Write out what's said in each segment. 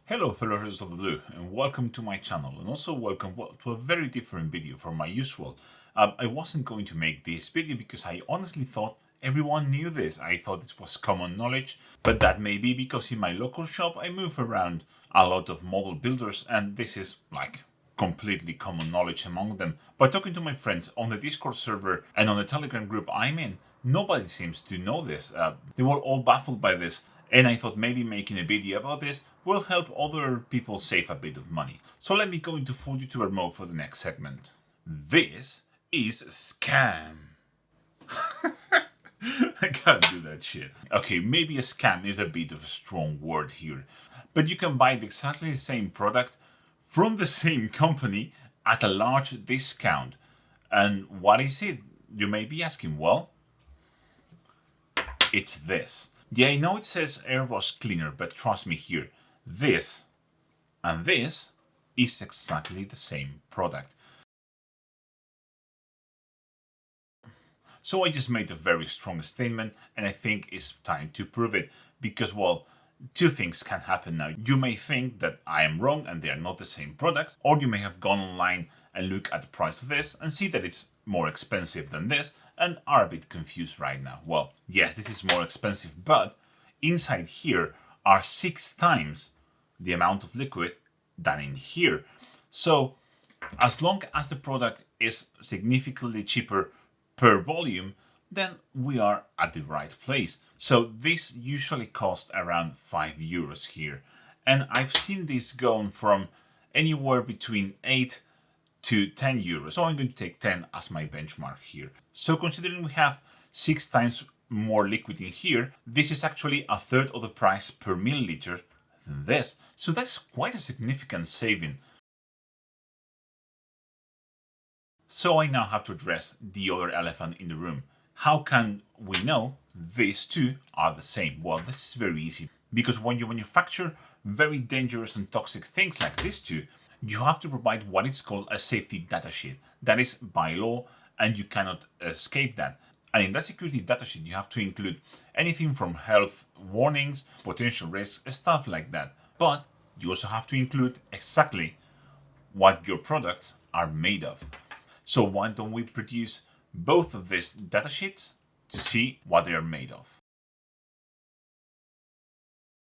Hello fellow Heroes of the Blue and welcome to my channel, and also welcome to a very different video from my usual. I wasn't going to make this video because I honestly thought everyone knew this. I thought it was common knowledge, but that may be because in my local shop I move around a lot of model builders and this is like completely common knowledge among them. By talking to my friends on the Discord server and on the Telegram group I'm in, nobody seems to know this. They were all baffled by this, and I thought maybe making a video about this will help other people save a bit of money. So let me go into full YouTuber mode for the next segment. This is scam. I can't do that shit. Okay, maybe a scam is a bit of a strong word here, but you can buy exactly the same product from the same company at a large discount. And what is it? You may be asking. Well, it's this. Yeah, I know it says airbrush cleaner, but trust me here, this and this is exactly the same product. So I just made a very strong statement, and I think it's time to prove it, because, well, two things can happen now. You may think that I am wrong and they are not the same product, or you may have gone online and look at the price of this and see that it's more expensive than this and are a bit confused right now. Well, yes, this is more expensive, but inside here are 6 times the amount of liquid than in here. So as long as the product is significantly cheaper per volume, then we are at the right place. So this usually costs around €5 here. And I've seen this going from anywhere between 8 to €10. So I'm going to take 10 as my benchmark here. So considering we have 6 times more liquid in here, this is actually a third of the price per milliliter than this. So that's quite a significant saving. So I now have to address the other elephant in the room. How can we know these two are the same? Well, this is very easy, because when you manufacture very dangerous and toxic things like these two, you have to provide what is called a safety datasheet. That is by law, and you cannot escape that. And in that security datasheet, you have to include anything from health warnings, potential risks, stuff like that. But you also have to include exactly what your products are made of. So why don't we produce both of these datasheets to see what they are made of?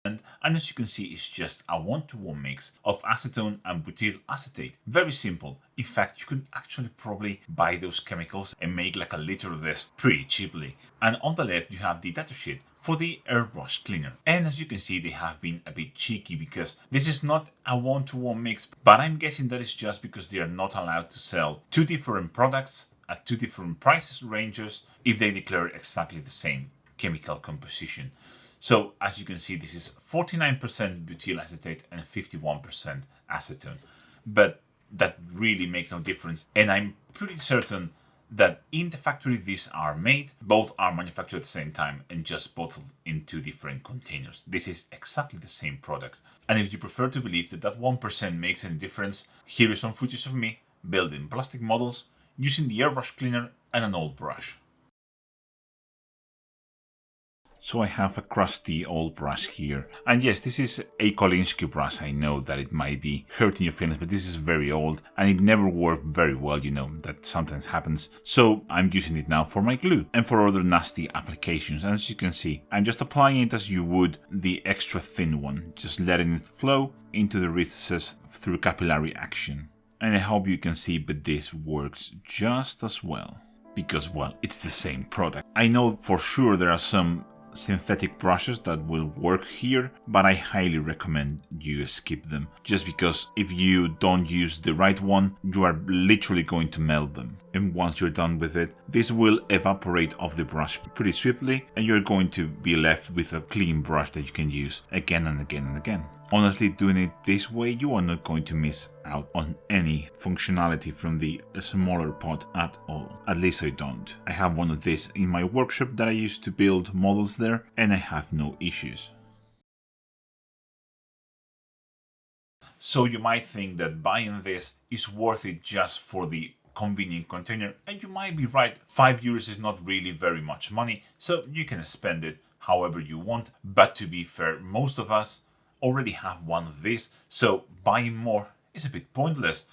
And as you can see, it's just a 1-to-1 mix of acetone and butyl acetate. Very simple. In fact, you could actually probably buy those chemicals and make like a liter of this pretty cheaply. And on the left, you have the datasheet for the airbrush cleaner. And as you can see, they have been a bit cheeky because this is not a 1-to-1 mix, but I'm guessing that is just because they are not allowed to sell 2 different products at 2 different price ranges if they declare exactly the same chemical composition. So as you can see, this is 49% butyl acetate and 51% acetone. But that really makes no difference. And I'm pretty certain that in the factory these are made, both are manufactured at the same time and just bottled in 2 different containers. This is exactly the same product. And if you prefer to believe that that 1% makes any difference, here is some footage of me building plastic models using the airbrush cleaner and an old brush. So I have a crusty old brush here. And yes, this is a Kolinsky brush. I know that it might be hurting your feelings, but this is very old and it never worked very well, you know, that sometimes happens. So I'm using it now for my glue and for other nasty applications. And as you can see, I'm just applying it as you would the extra thin one, just letting it flow into the recesses through capillary action. And I hope you can see, but this works just as well. Because, well, it's the same product. I know for sure there are some synthetic brushes that will work here, but I highly recommend you skip them, just because if you don't use the right one, you are literally going to melt them. And once you're done with it, this will evaporate off the brush pretty swiftly, and you're going to be left with a clean brush that you can use again and again and again. Honestly, doing it this way, you are not going to miss out on any functionality from the smaller pot at all. At least I don't. I have one of these in my workshop that I used to build models there, and I have no issues. So you might think that buying this is worth it just for the convenient container, and you might be right. €5 is not really very much money, so you can spend it however you want. But to be fair, most of us already have one of these, so buying more is a bit pointless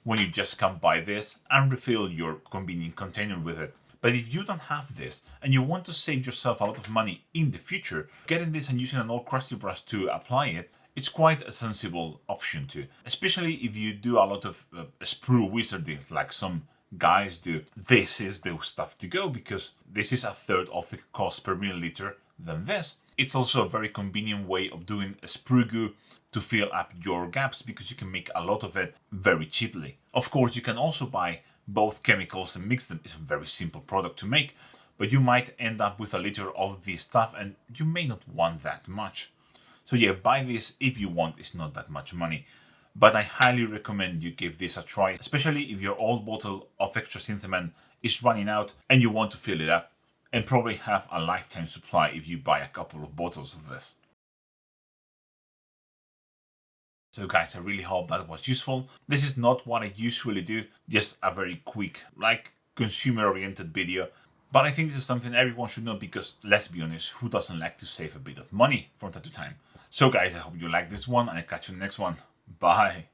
when you just can buy this and refill your convenient container with it. But if you don't have this and you want to save yourself a lot of money in the future, getting this and using an old crusty brush to apply it, it's quite a sensible option too. Especially if you do a lot of sprue wizardry like some guys do. This is the stuff to go because this is a third of the cost per milliliter than this. It's also a very convenient way of doing a sprue goo to fill up your gaps because you can make a lot of it very cheaply. Of course, you can also buy both chemicals and mix them. It's a very simple product to make, but you might end up with a liter of this stuff and you may not want that much. So yeah, buy this if you want. It's not that much money. But I highly recommend you give this a try, especially if your old bottle of extra Synthomen is running out and you want to fill it up, and probably have a lifetime supply if you buy a couple of bottles of this. So guys, I really hope that was useful. This is not what I usually do, just a very quick, like, consumer-oriented video. But I think this is something everyone should know because, let's be honest, who doesn't like to save a bit of money from time to time? So guys, I hope you like this one and I'll catch you in the next one. Bye!